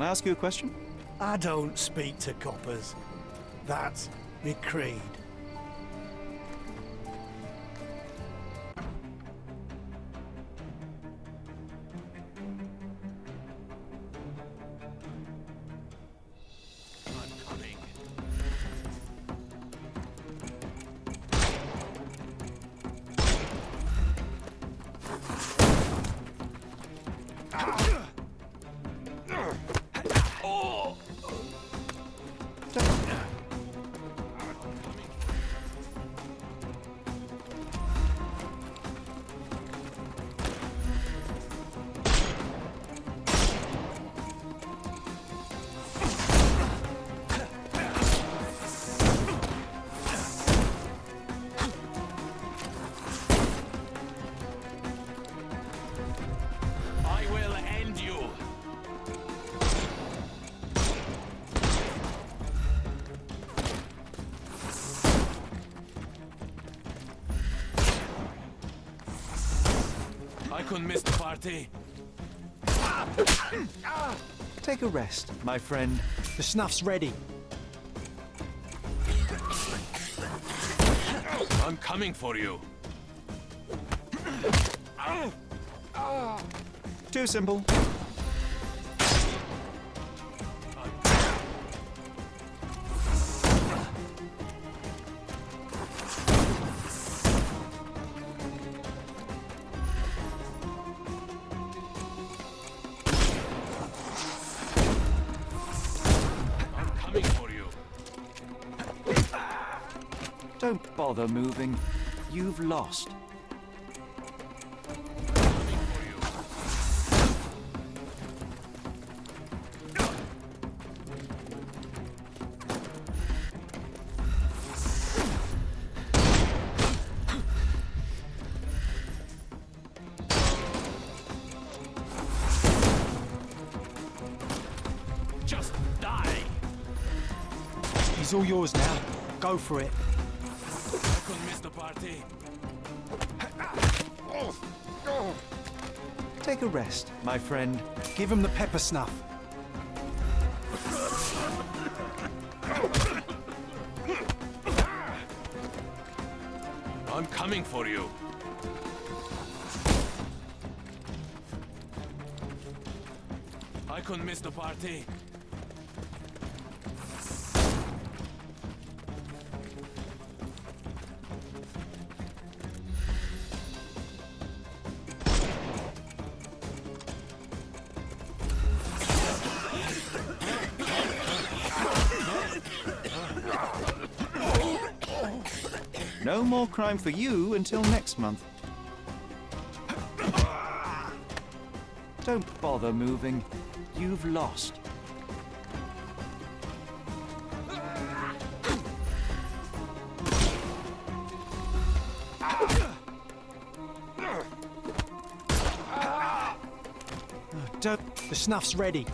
Can I ask you a question? I don't speak to coppers. That's me creed. I couldn't miss the party. Take a rest, my friend. The snuff's ready. I'm coming for you. Too simple. Don't bother moving. You've lost. Just die. He's all yours now. Go for it. I couldn't miss the party. Take a rest, my friend. Give him the pepper snuff. I'm coming for you. I couldn't miss the party. No more crime for you until next month. Don't bother moving. You've lost. Don't. The snuff's ready.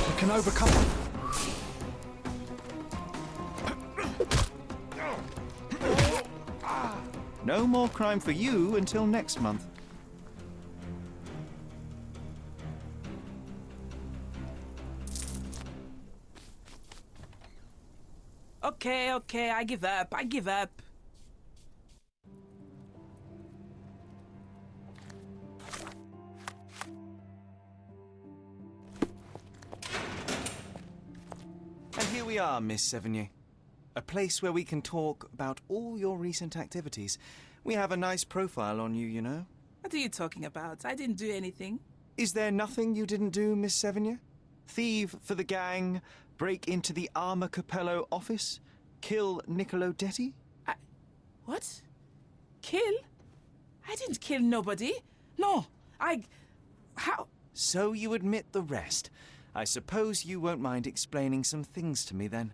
We can overcome it. No more crime for you until next month. Okay, I give up. And here we are, Miss Sevigne. A place where we can talk about all your recent activities. We have a nice profile on you, you know. What are you talking about? I didn't do anything. Is there nothing you didn't do, Miss Sevigne? Thieve for the gang, break into the Armor Capello office, kill Niccolo Detti? What? Kill? I didn't kill nobody. No, how? So you admit the rest. I suppose you won't mind explaining some things to me then.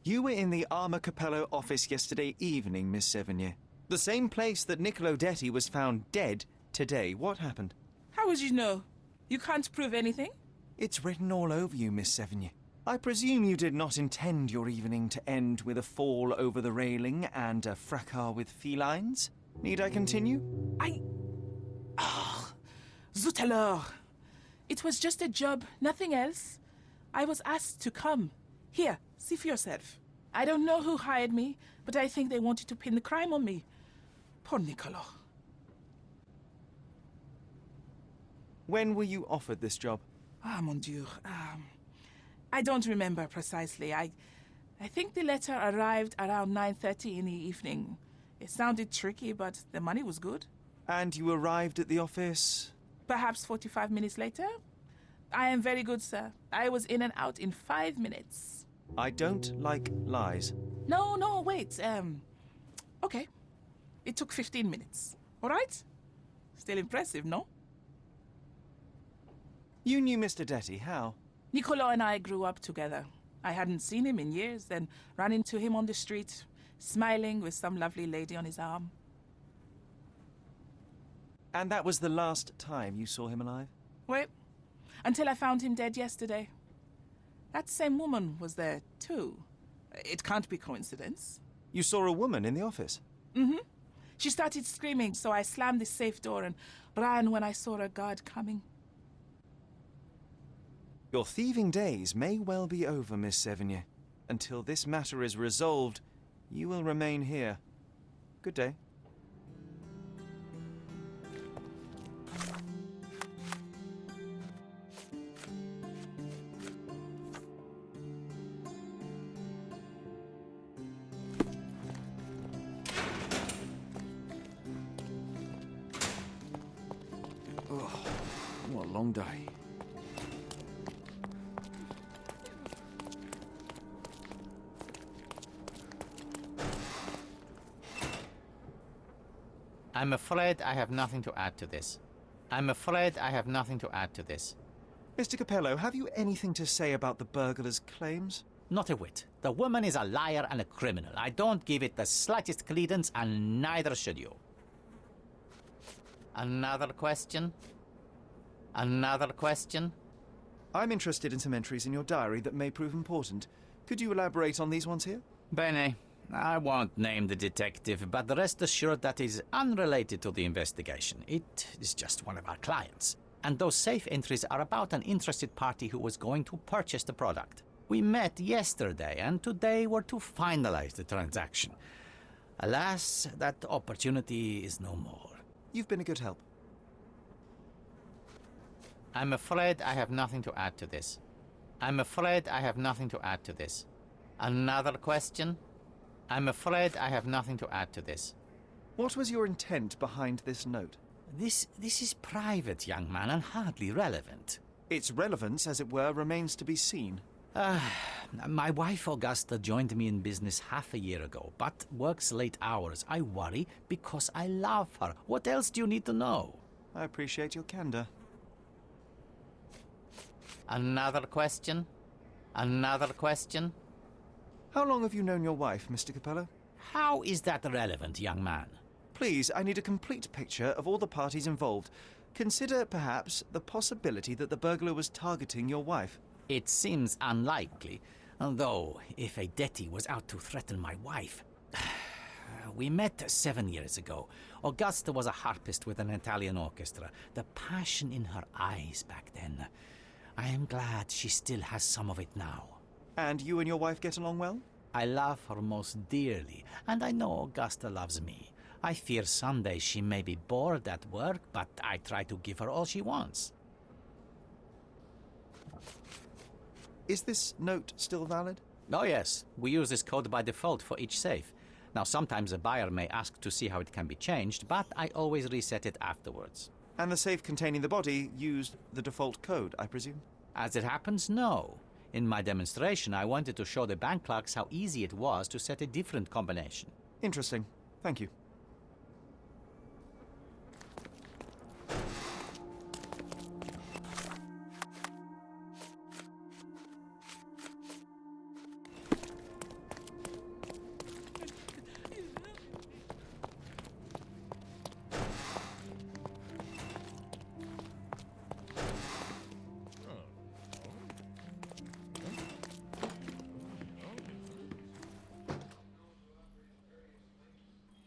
You were in the Armor Capello office yesterday evening, Miss Sevigne. The same place that Niccolo Detti was found dead today. What happened? How would you know? You can't prove anything? It's written all over you, Miss Sevigne. I presume you did not intend your evening to end with a fall over the railing and a fracas with felines? Need I continue? Zut alors! It was just a job, nothing else. I was asked to come. Here, see for yourself. I don't know who hired me, but I think they wanted to pin the crime on me. Poor Niccolo. When were you offered this job? Ah, mon Dieu. I don't remember precisely. I think the letter arrived around 9:30 in the evening. It sounded tricky, but the money was good. And you arrived at the office? Perhaps 45 minutes later? I am very good, sir. I was in and out in 5 minutes. I don't like lies. No, wait. Okay. It took 15 minutes. All right? Still impressive, no? You knew Mr. Detti, how? Niccolo and I grew up together. I hadn't seen him in years, then ran into him on the street, smiling with some lovely lady on his arm. And that was the last time you saw him alive? Wait, until I found him dead yesterday. That same woman was there, too. It can't be coincidence. You saw a woman in the office? Mm-hmm. She started screaming, so I slammed the safe door and ran when I saw a guard coming. Your thieving days may well be over, Miss Sevigne. Until this matter is resolved, you will remain here. Good day. What a long day. I'm afraid I have nothing to add to this. I'm afraid I have nothing to add to this. Mr. Capello, have you anything to say about the burglar's claims? Not a whit. The woman is a liar and a criminal. I don't give it the slightest credence, and neither should you. Another question? Another question? I'm interested in some entries in your diary that may prove important. Could you elaborate on these ones here? Bene. I won't name the detective, but rest assured that is unrelated to the investigation. It is just one of our clients. And those safe entries are about an interested party who was going to purchase the product. We met yesterday, and today were to finalize the transaction. Alas, that opportunity is no more. You've been a good help. I'm afraid I have nothing to add to this. I'm afraid I have nothing to add to this. Another question? I'm afraid I have nothing to add to this. What was your intent behind this note? This is private, young man, and hardly relevant. Its relevance, as it were, remains to be seen. My wife Augusta joined me in business half a year ago, but works late hours. I worry because I love her. What else do you need to know? I appreciate your candor. Another question? Another question? How long have you known your wife, Mr. Capello? How is that relevant, young man? Please, I need a complete picture of all the parties involved. Consider, perhaps, the possibility that the burglar was targeting your wife. It seems unlikely, though if a Detti was out to threaten my wife. We met 7 years ago. Augusta was a harpist with an Italian orchestra. The passion in her eyes back then. I am glad she still has some of it now. And you and your wife get along well? I love her most dearly, and I know Augusta loves me. I fear someday she may be bored at work, but I try to give her all she wants. Is this note still valid? Oh yes, we use this code by default for each safe. Now sometimes a buyer may ask to see how it can be changed, but I always reset it afterwards. And the safe containing the body used the default code, I presume? As it happens, no. In my demonstration, I wanted to show the bank clerks how easy it was to set a different combination. Interesting. Thank you.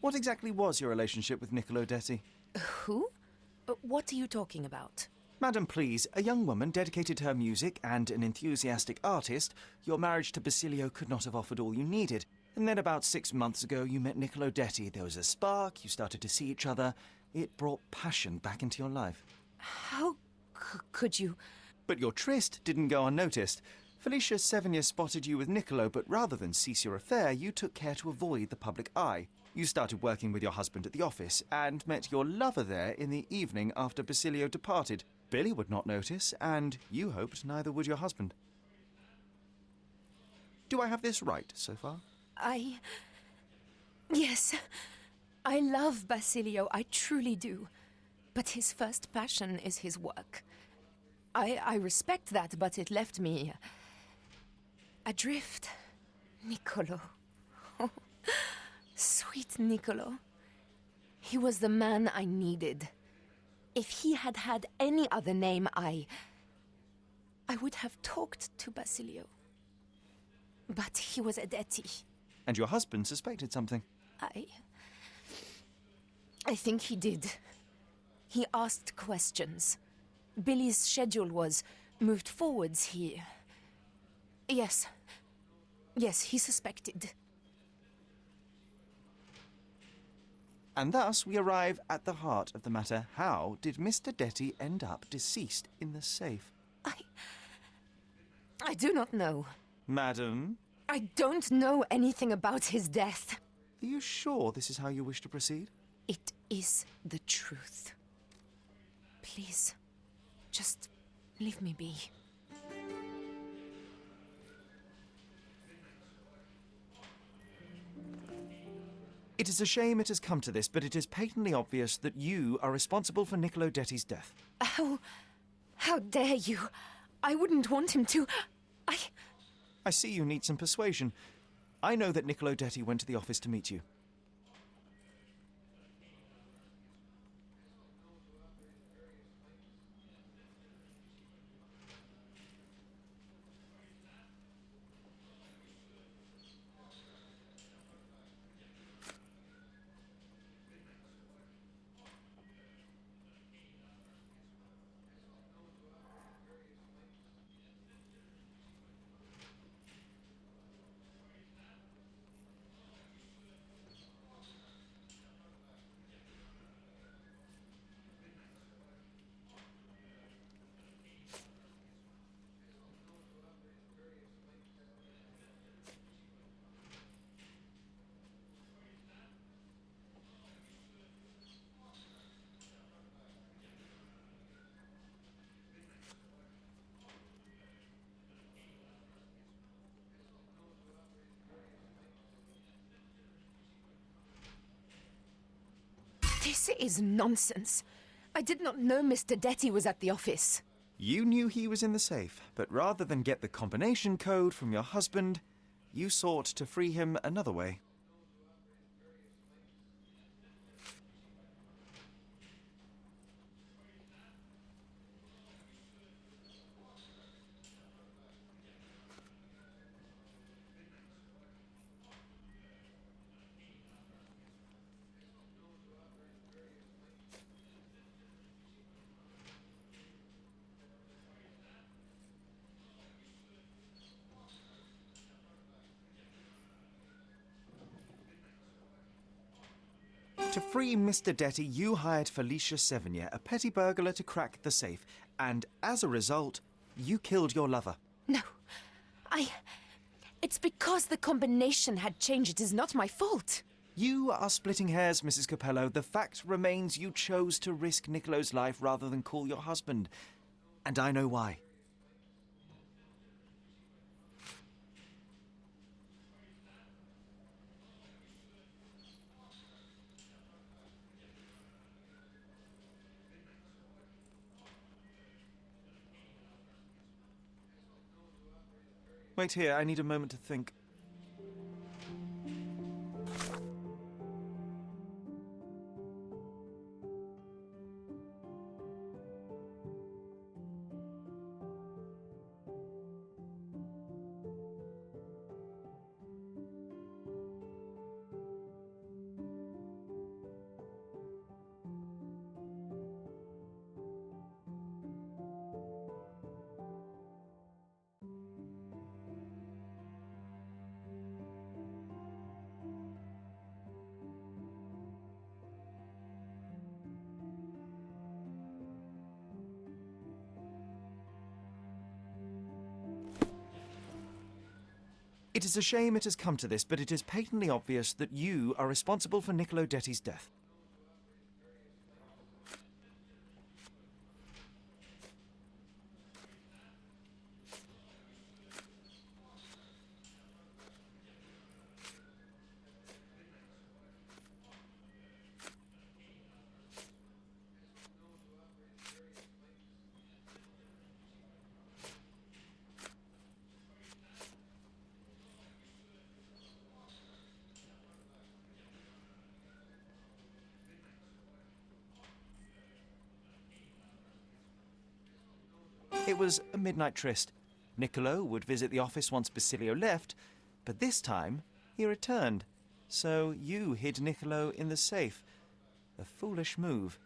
What exactly was your relationship with Niccolo Detti? Who? What are you talking about? Madam, please, a young woman dedicated to her music and an enthusiastic artist, your marriage to Basilio could not have offered all you needed. And then about 6 months ago, you met Niccolo Detti. There was a spark, you started to see each other. It brought passion back into your life. How could you... But your tryst didn't go unnoticed. Felicia Sevigne spotted you with Niccolo, but rather than cease your affair, you took care to avoid the public eye. You started working with your husband at the office and met your lover there in the evening after Basilio departed. Billy would not notice, and you hoped neither would your husband. Do I have this right so far? Yes, I love Basilio, I truly do. But his first passion is his work. I respect that, but it left me adrift. Niccolo. Oh, sweet Niccolo. He was the man I needed. If he had had any other name, I would have talked to Basilio. But he was a Detti. And your husband suspected something. I think he did. He asked questions. Billy's schedule was moved forwards. Yes, he suspected. And thus we arrive at the heart of the matter. How did Mr. Detti end up deceased in the safe? I do not know. Madam? I don't know anything about his death. Are you sure this is how you wish to proceed? It is the truth. Please, just leave me be. It is a shame it has come to this, but it is patently obvious that you are responsible for Niccolo Detti's death. How dare you? I wouldn't want him to. I see you need some persuasion. I know that Niccolo Detti went to the office to meet you. This is nonsense. I did not know Mr. Detti was at the office. You knew he was in the safe, but rather than get the combination code from your husband, you sought to free him another way. To free Mr. Detti, you hired Felicia Sevigne, a petty burglar, to crack the safe, and as a result, you killed your lover. No, It's because the combination had changed. It is not my fault. You are splitting hairs, Mrs. Capello. The fact remains you chose to risk Niccolo's life rather than call your husband. And I know why. Wait here, I need a moment to think. It is a shame it has come to this, but it is patently obvious that you are responsible for Niccolo Detti's death. It was a midnight tryst. Niccolo would visit the office once Basilio left, but this time he returned. So you hid Niccolo in the safe. A foolish move.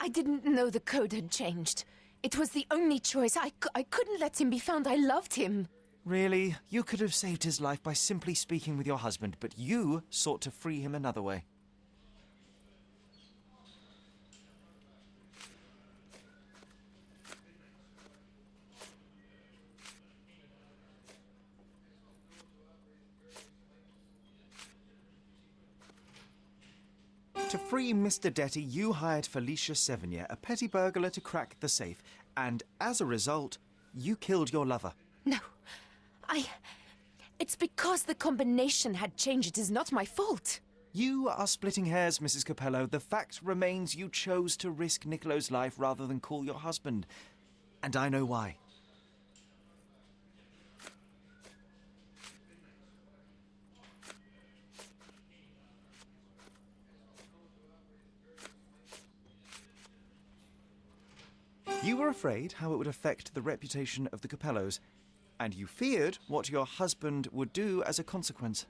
I didn't know the code had changed. It was the only choice. I couldn't let him be found. I loved him. Really, you could have saved his life by simply speaking with your husband, but you sought to free him another way. To free Mr. Detti, you hired Felicia Sevigne, a petty burglar, to crack the safe, and as a result, you killed your lover. No. It's because the combination had changed. It is not my fault. You are splitting hairs, Mrs. Capello. The fact remains you chose to risk Niccolo's life rather than call your husband. And I know why. You were afraid how it would affect the reputation of the Capellos, and you feared what your husband would do as a consequence.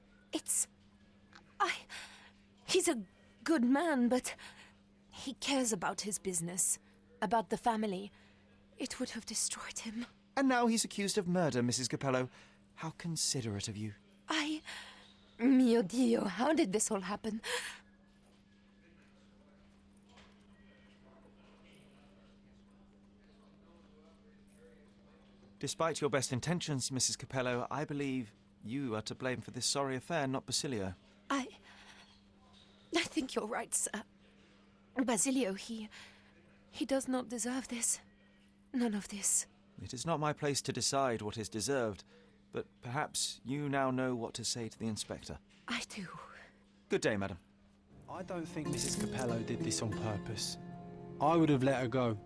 He's a good man, but he cares about his business, about the family. It would have destroyed him. And now he's accused of murder, Mrs. Capello. How considerate of you. Mio Dio, how did this all happen? Despite your best intentions, Mrs. Capello, I believe you are to blame for this sorry affair, not Basilio. I think you're right, sir. Basilio, he does not deserve this. None of this. It is not my place to decide what is deserved, but perhaps you now know what to say to the inspector. I do. Good day, madam. I don't think Mrs. Capello did this on purpose. I would have let her go.